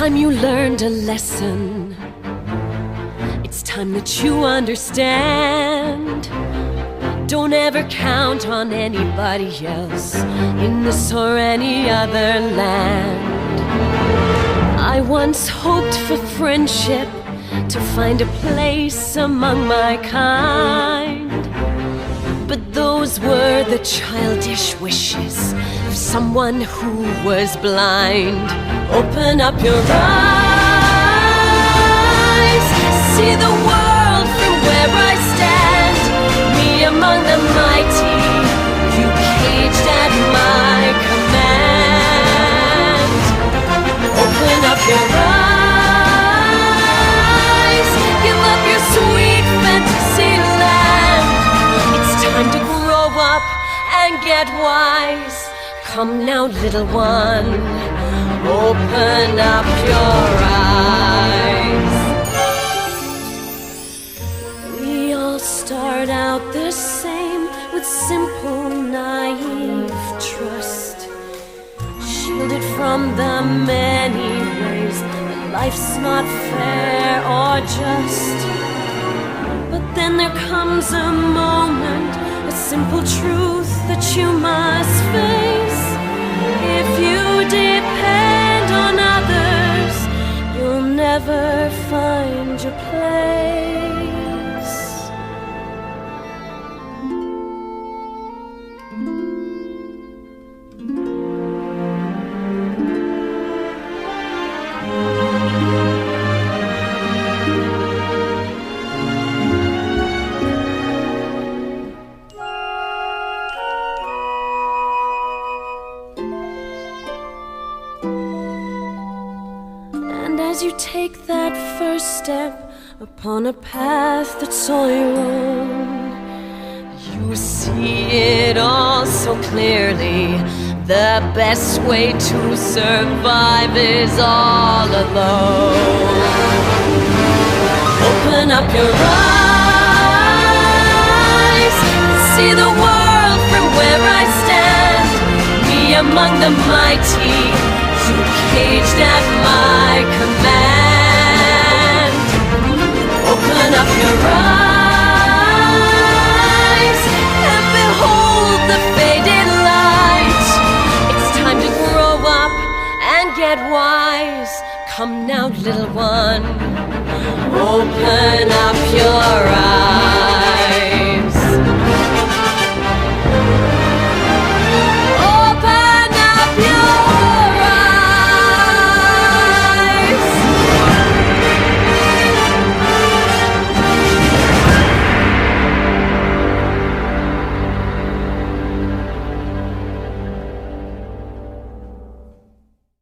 time you learned a lesson. It's time that you understand. Don't ever count on anybody else in this or any other land. I once hoped for friendship, to find a place among my kind. But those were the childish wishes of someone who was blind. Open up your eyes, see the world from where I stand. Me among the mighty, you caged at my command. Open up your eyes, give up your sweet fantasy land. It's time to grow up and get wise. Come now, little one, open up your eyes. We all start out the same, with simple, naive trust, shielded from the many ways that life's not fair or just. But then there comes a moment, a simple truth that you must face. If you depend on others, you'll never find your place. As you take that first step upon a path that's all your own, you see it all so clearly. The best way to survive is all alone. Open up your eyes, see the world from where I stand. Me among the mighty, you caged at my command. Open up your eyes and behold the faded light. It's time to grow up and get wise. Come now, little one, open up your